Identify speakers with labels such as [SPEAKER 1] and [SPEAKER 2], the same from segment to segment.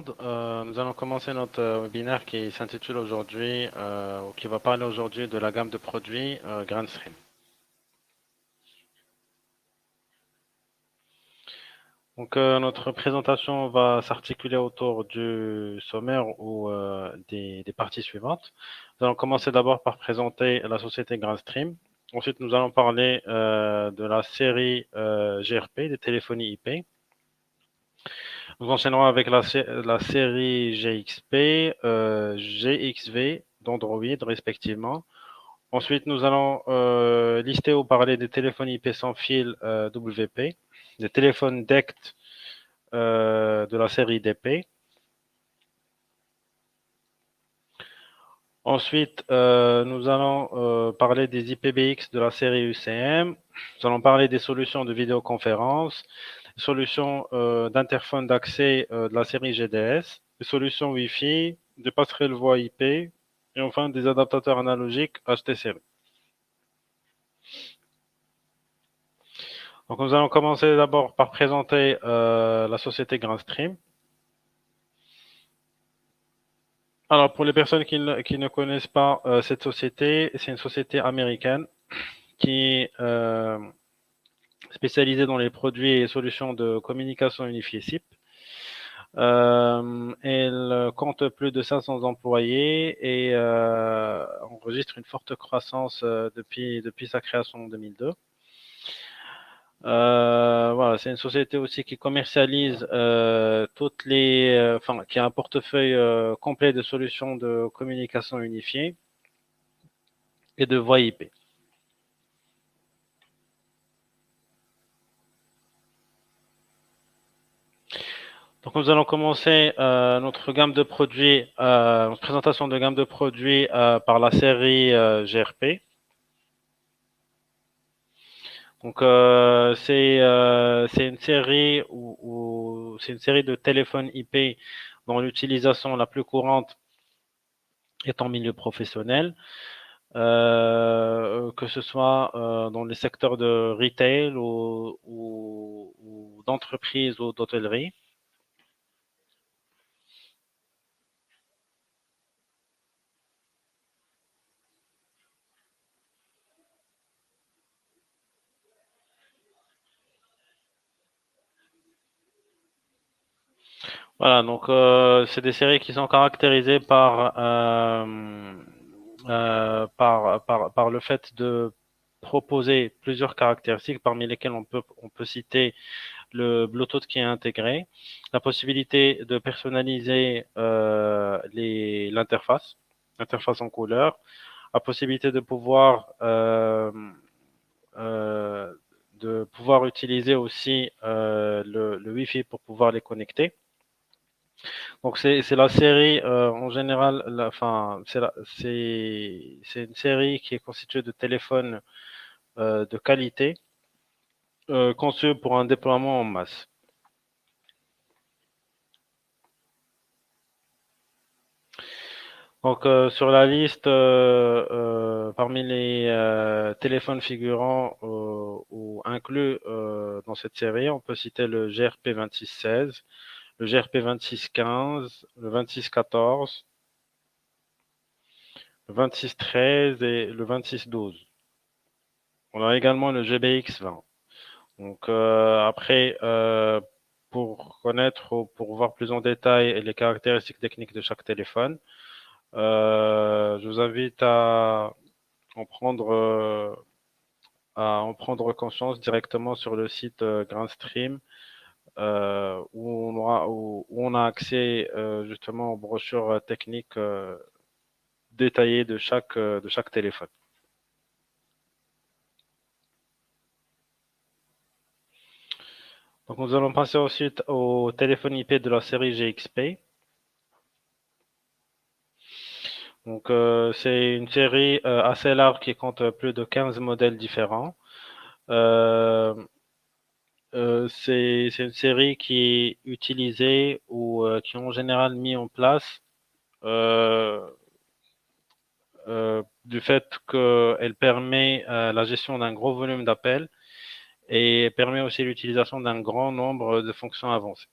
[SPEAKER 1] monde. Nous allons commencer notre webinaire qui s'intitule aujourd'hui, ou qui va parler aujourd'hui de la gamme de produits GrandStream. Donc, notre présentation va s'articuler autour du sommaire ou des parties suivantes. Nous allons commencer d'abord par présenter la société GrandStream. Ensuite, nous allons parler de la série GRP, des téléphonies IP. Nous enchaînerons avec la série GXP, GXV d'Android respectivement. Ensuite, nous allons lister ou parler des téléphones IP sans fil WP, des téléphones DECT de la série DP. Ensuite, nous allons parler des IPBX de la série UCM. Nous allons parler des solutions de vidéoconférence, des solutions d'interphone d'accès de la série GDS, des solutions Wi-Fi, des passerelles voix IP, et enfin des adaptateurs analogiques HT-série. Donc, nous allons commencer d'abord par présenter la société GrandStream. Alors, pour les personnes qui ne connaissent pas cette société, c'est une société américaine qui est spécialisée dans les produits et solutions de communication unifiée SIP. Elle compte plus de 500 employés et enregistre une forte croissance depuis sa création en 2002. Voilà, c'est une société aussi qui commercialise qui a un portefeuille complet de solutions de communication unifiée et de voix IP. Donc nous allons commencer notre gamme de produits, présentation de gamme de produits par la série GRP. Donc c'est une série c'est une série de téléphones IP dont l'utilisation la plus courante est en milieu professionnel, que ce soit dans les secteurs de retail ou d'entreprise ou d'hôtellerie. Voilà, donc c'est des séries qui sont caractérisées par le fait de proposer plusieurs caractéristiques, parmi lesquelles on peut citer le Bluetooth qui est intégré, la possibilité de personnaliser l'interface en couleur, la possibilité euh, de pouvoir utiliser aussi le Wi-Fi pour pouvoir les connecter. Donc c'est la série en général, enfin c'est une série qui est constituée de téléphones de qualité conçus pour un déploiement en masse. Donc sur la liste, parmi les téléphones figurants ou inclus dans cette série, on peut citer le GRP 2616, le GRP 2615, le 2614, le 2613 et le 2612. On a également le GBX 20. Donc après, pour connaître ou pour voir plus en détail les caractéristiques techniques de chaque téléphone, je vous invite à en prendre conscience directement sur le site GrandStream, où on a accès justement aux brochures techniques détaillées de chaque téléphone. Donc nous allons passer ensuite au téléphone IP de la série GXP. Donc c'est une série assez large qui compte plus de 15 modèles différents. Euh, c'est une série qui est utilisée ou qui est en général mis en place euh, du fait qu'elle permet la gestion d'un gros volume d'appels et permet aussi l'utilisation d'un grand nombre de fonctions avancées.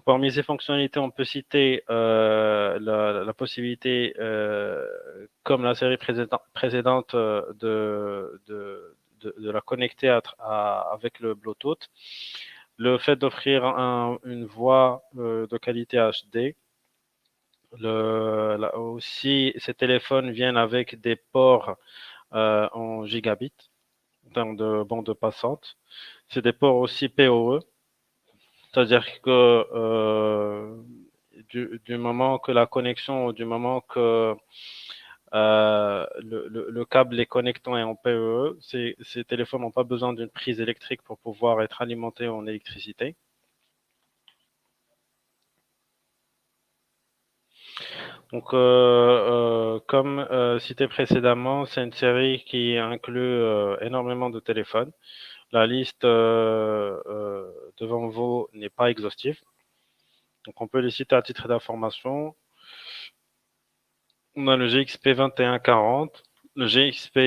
[SPEAKER 1] Parmi ces fonctionnalités, on peut citer la possibilité, comme la série précédente, de la connecter avec le Bluetooth. Le fait d'offrir une voix de qualité HD. Aussi, ces téléphones viennent avec des ports en gigabits, en termes de bande passante. C'est des ports aussi PoE, c'est-à-dire que du moment que la connexion, du moment que le câble les connectant est en PoE, ces téléphones n'ont pas besoin d'une prise électrique pour pouvoir être alimentés en électricité. Donc, comme cité précédemment, c'est une série qui inclut énormément de téléphones. La liste devant vous n'est pas exhaustive. Donc, on peut les citer à titre d'information. On a le GXP 2140, le GXP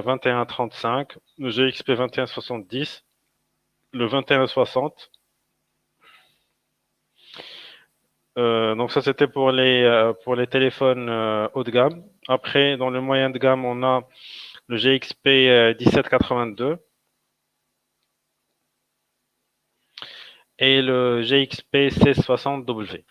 [SPEAKER 1] 2135, le GXP 2170, le 2160. Donc ça, c'était pour les téléphones haut de gamme. Après, dans le moyen de gamme, on a le GXP 1782 et le GXP 1660W.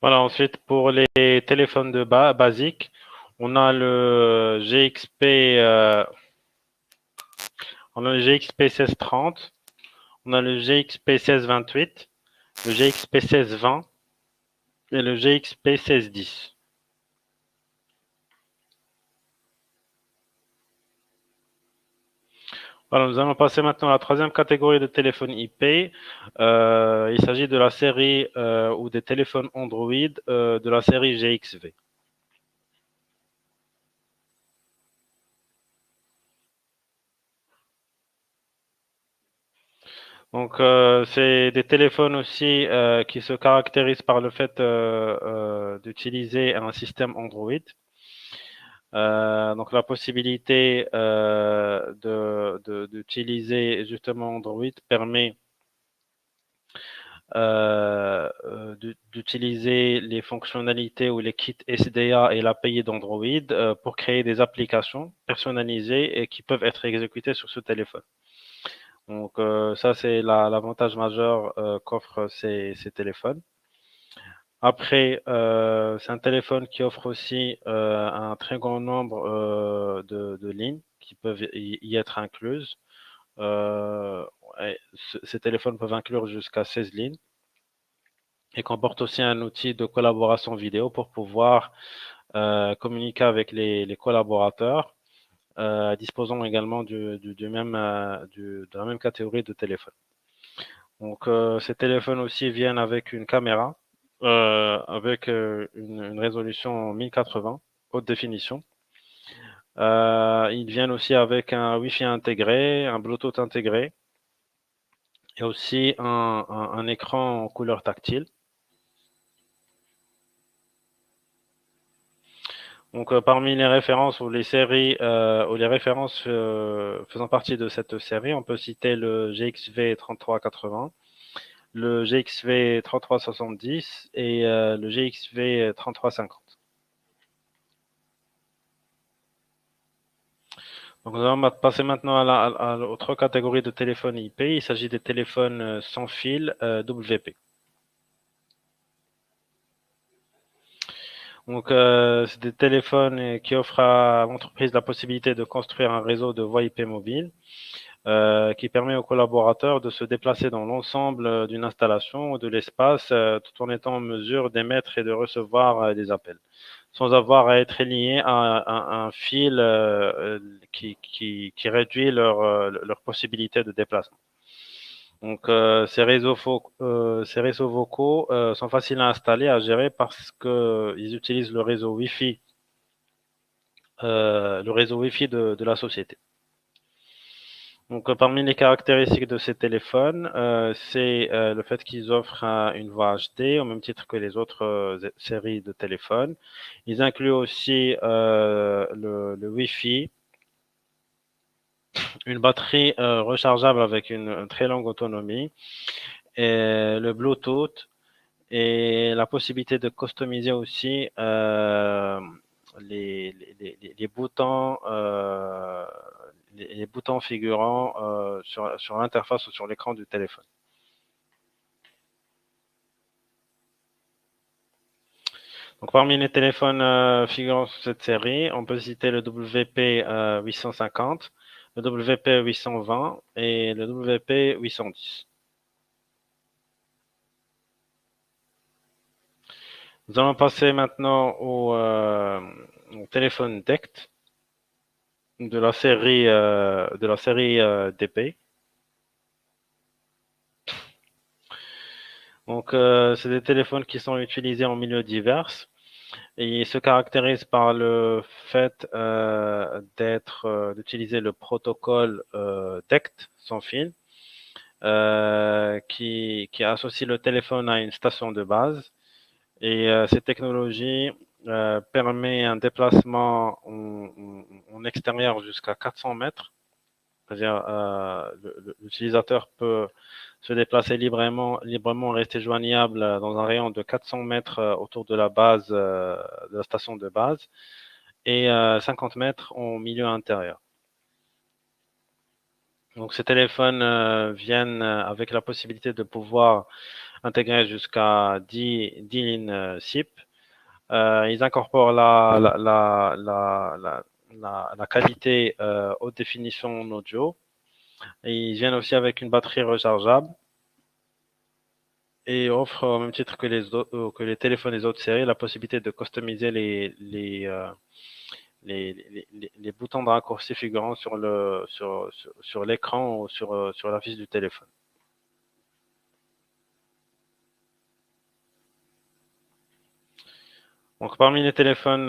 [SPEAKER 1] Voilà, ensuite, pour les téléphones de basique, on a le GXP, on a le GXP 1630, on a le GXP 1628, le GXP 1620 et le GXP 1610. Voilà, nous allons passer maintenant à la troisième catégorie de téléphones IP. Il s'agit de la série ou des téléphones Android de la série GXV. Donc, c'est des téléphones aussi qui se caractérisent par le fait d'utiliser un système Android. Donc, la possibilité d'utiliser justement Android permet d'utiliser les fonctionnalités ou les kits SDA et l'API d'Android pour créer des applications personnalisées et qui peuvent être exécutées sur ce téléphone. Donc ça, c'est l'avantage majeur qu'offrent ces téléphones. Après, c'est un téléphone qui offre aussi un très grand nombre de lignes qui peuvent y être incluses. Ouais, ces téléphones peuvent inclure jusqu'à 16 lignes et comporte aussi un outil de collaboration vidéo pour pouvoir communiquer avec les collaborateurs, disposant également de la même catégorie de téléphone. Donc, ces téléphones aussi viennent avec une caméra, avec une résolution 1080, haute définition. Ils viennent aussi avec un Wi-Fi intégré, un Bluetooth intégré, et aussi un écran en couleur tactile. Donc, parmi les références ou les séries ou les références faisant partie de cette série, on peut citer le GXV 3380, le GXV 3370 et le GXV 3350. Donc, nous allons passer maintenant à l'autre catégorie de téléphones IP. Il s'agit des téléphones sans fil WP. Donc, c'est des téléphones qui offrent à l'entreprise la possibilité de construire un réseau de voix IP mobile qui permet aux collaborateurs de se déplacer dans l'ensemble d'une installation ou de l'espace tout en étant en mesure d'émettre et de recevoir des appels, sans avoir à être lié à un fil qui réduit leur possibilité de déplacement. Donc, ces réseaux vocaux sont faciles à installer, à gérer parce qu'ils utilisent le réseau Wi-Fi de la société. Donc, parmi les caractéristiques de ces téléphones, c'est le fait qu'ils offrent une voix HD au même titre que les autres séries de téléphones. Ils incluent aussi le Wi-Fi, une batterie rechargeable avec une très longue autonomie, et le Bluetooth et la possibilité de customiser aussi les boutons, les boutons figurants sur l'interface ou sur l'écran du téléphone. Donc, parmi les téléphones figurant sur cette série, on peut citer le WP 850, le WP 820 et le WP 810. Nous allons passer maintenant au téléphone DECT de la série DP. Donc, c'est des téléphones qui sont utilisés en milieux divers et ils se caractérisent par le fait d'utiliser le protocole DECT sans fil, qui associe le téléphone à une station de base. Et cette technologie permet un déplacement en extérieur jusqu'à 400 mètres. C'est-à-dire, l'utilisateur peut se déplacer librement, rester joignable dans un rayon de 400 mètres autour de la base, de la station de base, et 50 mètres en milieu intérieur. Donc, ces téléphones viennent avec la possibilité de pouvoir intégrer jusqu'à 10 lignes SIP. Ils incorporent la qualité haute définition en audio. Et ils viennent aussi avec une batterie rechargeable et offrent, au même titre que les téléphones des autres séries, la possibilité de customiser les boutons de raccourci figurant sur l'écran ou sur la fiche du téléphone. Donc, parmi les téléphones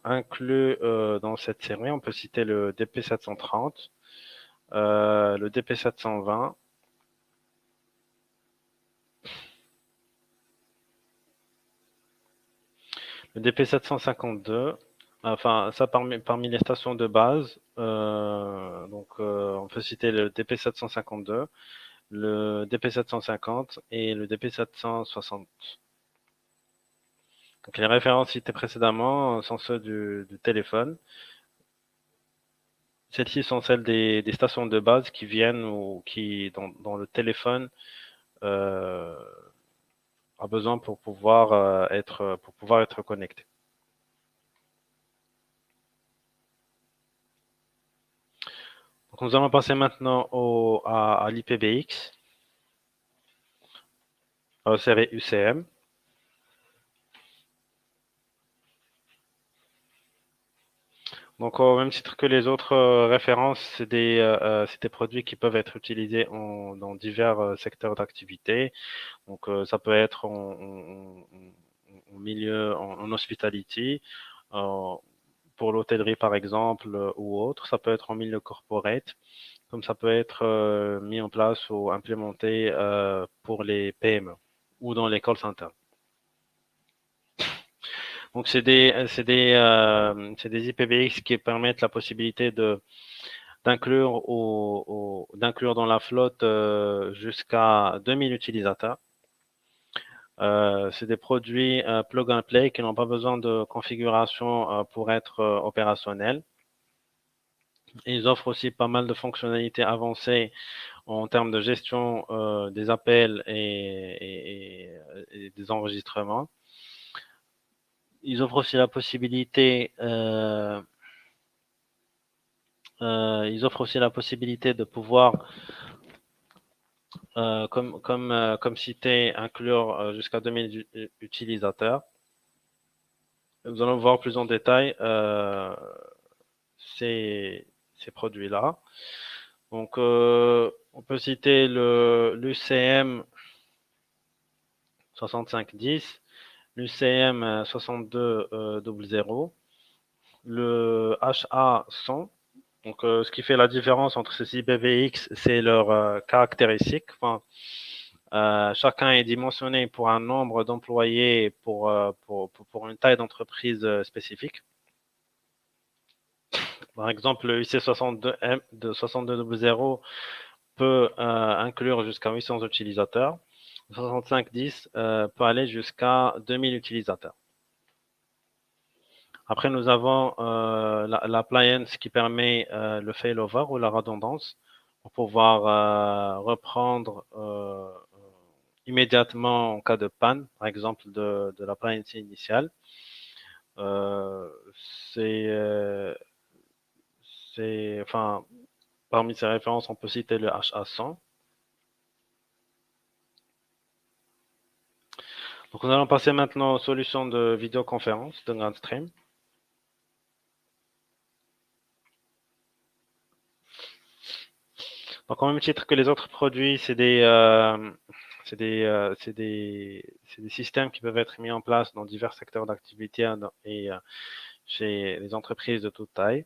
[SPEAKER 1] inclus dans cette série, on peut citer le DP730, le DP720, le DP752. Enfin, ça parmi les stations de base. Donc, on peut citer le DP752, le DP750 et le DP760. Donc, les références citées précédemment sont ceux du téléphone. Celles-ci sont celles des stations de base qui viennent ou dont le téléphone euh, a besoin pour pouvoir être connecté. Donc, nous allons passer maintenant à l'IPBX, à la série UCM. Donc, au même titre que les autres références, c'est des produits qui peuvent être utilisés dans divers secteurs d'activité. Donc, ça peut être en milieu, en hospitality, euh, pour l'hôtellerie par exemple, ou autre. Ça peut être en milieu corporate, comme ça peut être mis en place ou implémenté pour les PME ou dans les call centers. Donc, c'est des IPBX qui permettent la possibilité d'inclure dans la flotte jusqu'à 2000 utilisateurs. C'est des produits plug and play qui n'ont pas besoin de configuration pour être opérationnels. Ils offrent aussi pas mal de fonctionnalités avancées en termes de gestion des appels et des enregistrements. Ils offrent aussi la possibilité de pouvoir, comme cité, inclure jusqu'à 2000 utilisateurs. Nous allons voir plus en détail ces, ces produits-là. Donc, on peut citer l'UCM 6510, l'UCM 6200, le HA100 Donc, ce qui fait la différence entre ces IPVX, c'est leurs caractéristiques. Enfin, chacun est dimensionné pour un nombre d'employés pour une taille d'entreprise spécifique. Par exemple, le IC62M de 6200 peut inclure jusqu'à 800 utilisateurs. Le 6510 peut aller jusqu'à 2000 utilisateurs. Après, nous avons l'appliance qui permet le failover ou la redondance pour pouvoir reprendre immédiatement en cas de panne, par exemple de l'appliance initiale. Euh, enfin, parmi ces références, on peut citer le HA100. Donc, nous allons passer maintenant aux solutions de vidéoconférence de GrandStream. Donc, au même titre que les autres produits, c'est des systèmes qui peuvent être mis en place dans divers secteurs d'activité et chez les entreprises de toute taille.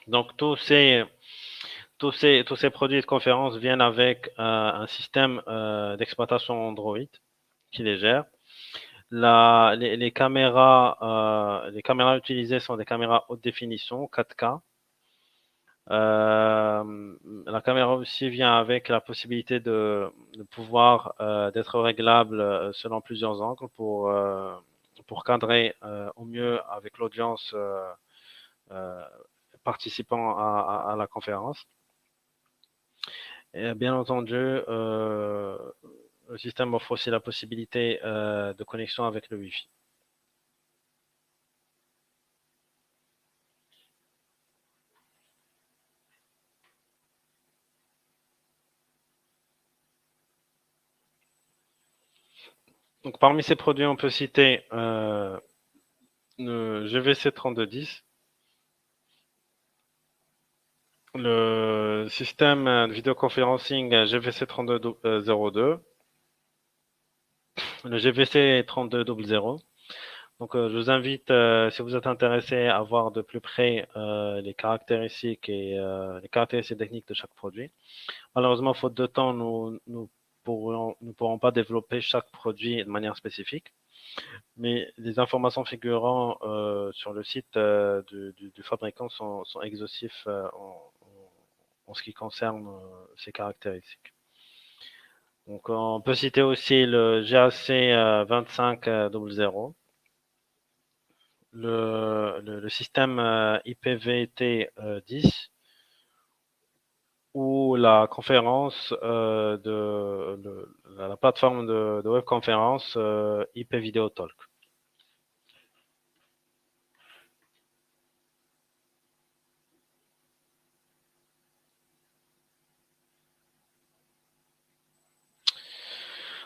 [SPEAKER 1] Donc, tous ces produits de conférence viennent avec un système d'exploitation Android qui les gère. Les caméras utilisées sont des caméras haute définition, 4K. La caméra aussi vient avec la possibilité de pouvoir d'être réglable selon plusieurs angles pour cadrer au mieux avec l'audience euh, participant à la conférence. Et bien entendu, le système offre aussi la possibilité de connexion avec le Wi-Fi. Donc, parmi ces produits, on peut citer le GVC 3210, le système de vidéoconferencing GVC 3202, le GVC 3200. Donc, je vous invite, si vous êtes intéressé, à voir de plus près les caractéristiques et les caractéristiques techniques de chaque produit. Malheureusement, faute de temps, nous pourrons pas développer chaque produit de manière spécifique. Mais les informations figurant sur le site du fabricant sont exhaustifs en ce qui concerne ces caractéristiques. Donc, on peut citer aussi le GAC 2500, le système IPVT 10 ou la conférence la plateforme de webconférence IP Video Talk.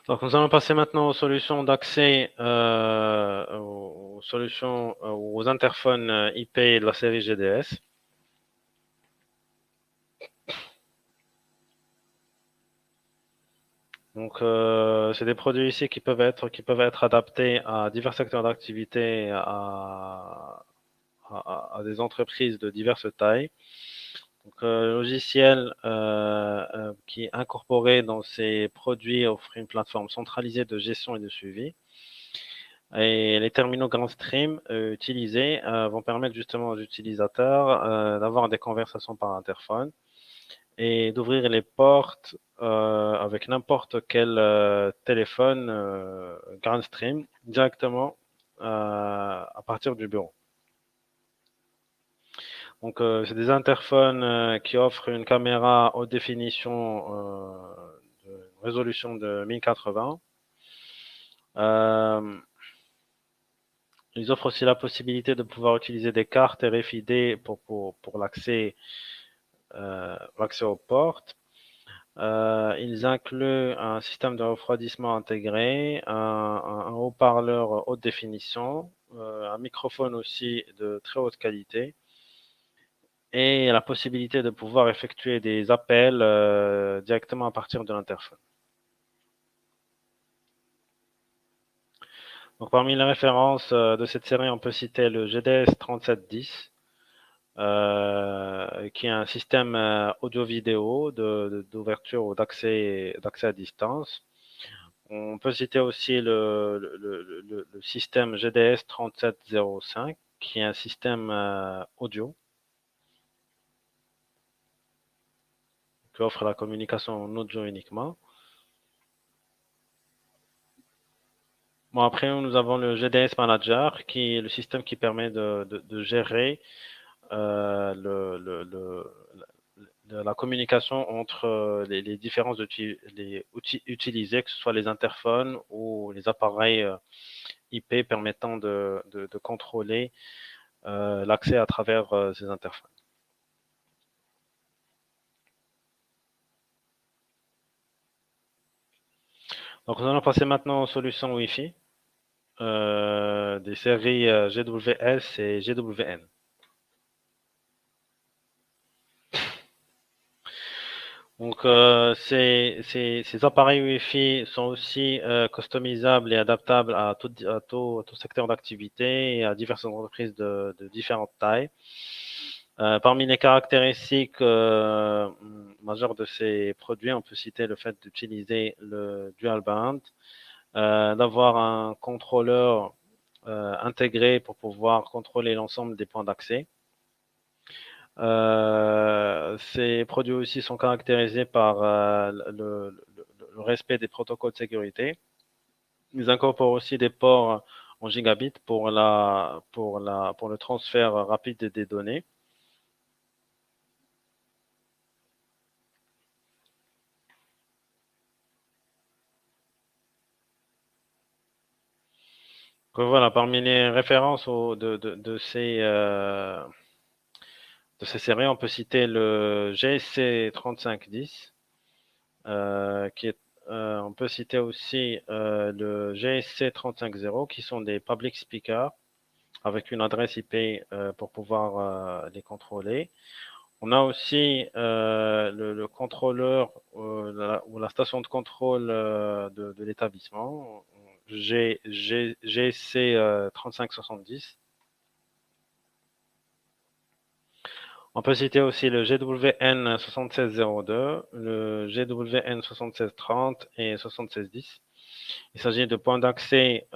[SPEAKER 1] Donc, nous allons passer maintenant aux solutions d'accès, aux solutions, aux interphones IP de la série GDS. Donc, c'est des produits ici qui peuvent être adaptés à divers secteurs d'activité, à des entreprises de diverses tailles. Donc, le logiciel qui est incorporé dans ces produits offre une plateforme centralisée de gestion et de suivi. Et les terminaux GrandStream utilisés vont permettre justement aux utilisateurs d'avoir des conversations par interphone et d'ouvrir les portes avec n'importe quel téléphone GrandStream directement à partir du bureau. Donc, c'est des interphones qui offrent une caméra haute définition de résolution de 1080. Ils offrent aussi la possibilité de pouvoir utiliser des cartes RFID pour l'accès aux portes. Ils incluent un système de refroidissement intégré, un haut-parleur haute définition, un microphone aussi de très haute qualité et la possibilité de pouvoir effectuer des appels directement à partir de l'interphone. Donc, parmi les références de cette série, on peut citer le GDS 3710, qui est un système audio-vidéo d'ouverture ou d'accès à distance. On peut citer aussi le système GDS 3705, qui est un système audio qui offre la communication en audio uniquement. Bon, après, nous avons le GDS Manager, qui est le système qui permet de gérer la communication entre les différents les outils utilisés, que ce soit les interphones ou les appareils IP permettant de contrôler l'accès à travers ces interphones. Donc, nous allons passer maintenant aux solutions Wi-Fi des séries GWS et GWN. Donc, ces appareils Wi-Fi sont aussi customisables et adaptables à tout secteur d'activité et à diverses entreprises de différentes tailles. Parmi les caractéristiques majeures de ces produits, on peut citer le fait d'utiliser le dual band, d'avoir un contrôleur intégré pour pouvoir contrôler l'ensemble des points d'accès. Ces produits aussi sont caractérisés par le respect des protocoles de sécurité. Ils incorporent aussi des ports en gigabit pour le transfert rapide des données. Donc voilà, parmi les références de ces séries, on peut citer le GSC 3510, on peut citer aussi le GSC 350, qui sont des public speakers avec une adresse IP pour pouvoir les contrôler. On a aussi le contrôleur ou la station de contrôle de l'établissement, GSC 3570. On peut citer aussi le GWN 7602, le GWN 7630 et 7610. Il s'agit de points d'accès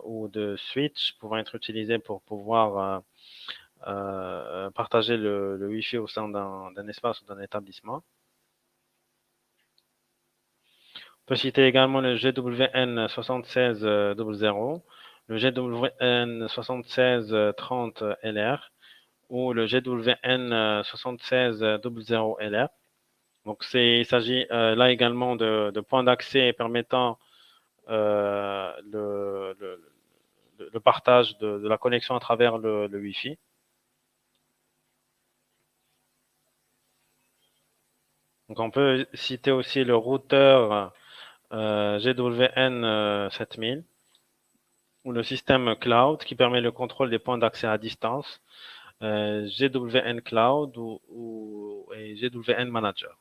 [SPEAKER 1] ou de switch pouvant être utilisés pour pouvoir partager le Wi-Fi au sein d'un espace ou d'un établissement. On peut citer également le GWN 7600, le GWN 7630 LR ou le GWN 7600 LR. Donc, il s'agit là également de points d'accès permettant le partage de la connexion à travers le Wi-Fi. Donc, on peut citer aussi le routeur GWN 7000 ou le système cloud qui permet le contrôle des points d'accès à distance, GWN Cloud et GWN Manager.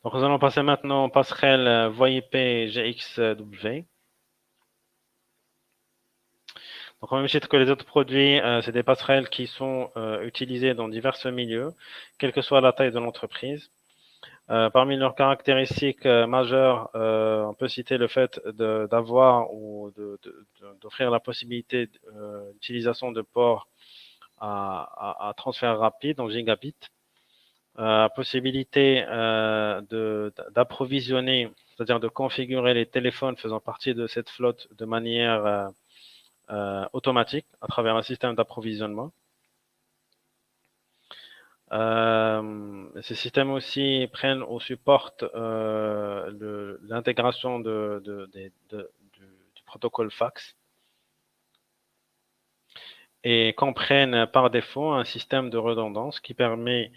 [SPEAKER 1] Donc, nous allons passer maintenant aux passerelles VoIP GXW. Donc, au même titre que les autres produits, c'est des passerelles qui sont utilisées dans divers milieux, quelle que soit la taille de l'entreprise. Parmi leurs caractéristiques majeures, on peut citer le fait d'avoir ou d'offrir la possibilité d'utilisation de ports à transfert rapide en gigabit, possibilité d'approvisionner, c'est-à-dire de configurer les téléphones faisant partie de cette flotte de manière automatique à travers un système d'approvisionnement. Ces systèmes aussi prennent ou supportent l'intégration du protocole fax et comprennent par défaut un système de redondance qui permet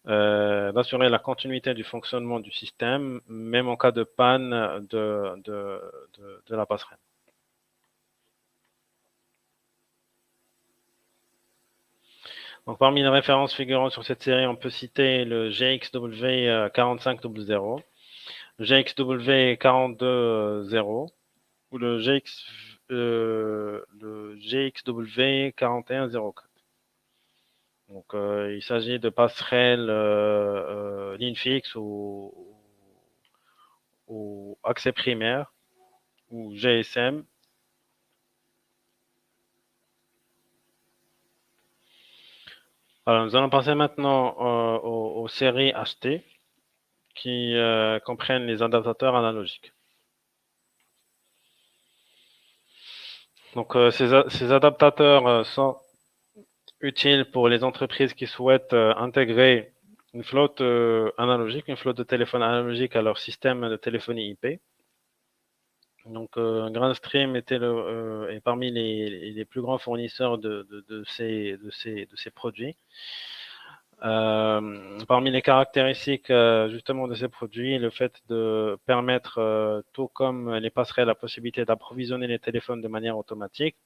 [SPEAKER 1] d'assurer la continuité du fonctionnement du système, même en cas de panne de la passerelle. Donc, parmi les références figurant sur cette série, on peut citer le GXW 4500, le GXW 420 ou le GXW 4104. Donc, il s'agit de passerelles ligne fixe ou accès primaire ou GSM. Alors, nous allons passer maintenant aux séries HT qui comprennent les adaptateurs analogiques. Donc, ces adaptateurs sont utiles pour les entreprises qui souhaitent intégrer une flotte analogique, une flotte de téléphones analogiques à leur système de téléphonie IP. Donc, Grandstream est parmi les plus grands fournisseurs de ces produits. Parmi les caractéristiques justement de ces produits, le fait de permettre, tout comme les passerelles, la possibilité d'approvisionner les téléphones de manière automatique.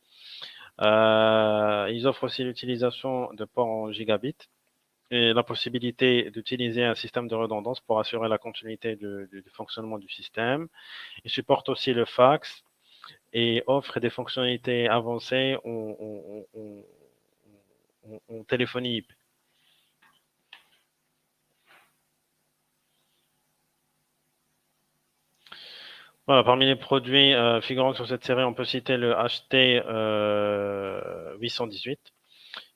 [SPEAKER 1] Ils offrent aussi l'utilisation de ports en gigabit et la possibilité d'utiliser un système de redondance pour assurer la continuité du fonctionnement du système. Ils supportent aussi le fax et offrent des fonctionnalités avancées en téléphonie IP. Voilà, parmi les produits figurant sur cette série, on peut citer le HT 818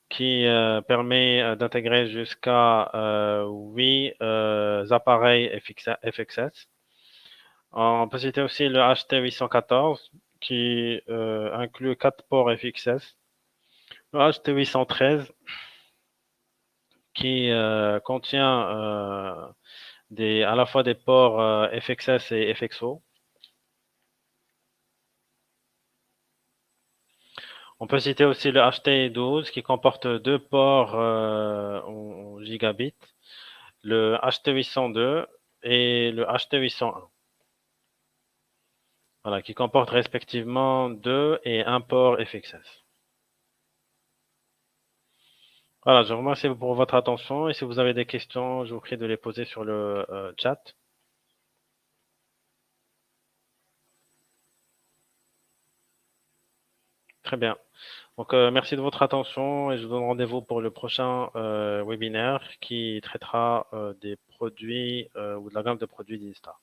[SPEAKER 1] qui permet d'intégrer jusqu'à 8 appareils FXS. On peut citer aussi le HT 814 qui inclut 4 ports FXS. Le HT 813 qui contient à la fois des ports FXS et FXO. On peut citer aussi le HT12 qui comporte 2 ports en gigabit, le HT802 et le HT801. Voilà, qui comportent respectivement 2 et 1 port FXS. Voilà, je vous remercie pour votre attention et si vous avez des questions, je vous prie de les poser sur le chat. Très bien. Donc, merci de votre attention et je vous donne rendez-vous pour le prochain webinaire qui traitera des produits ou de la gamme de produits d'Instar.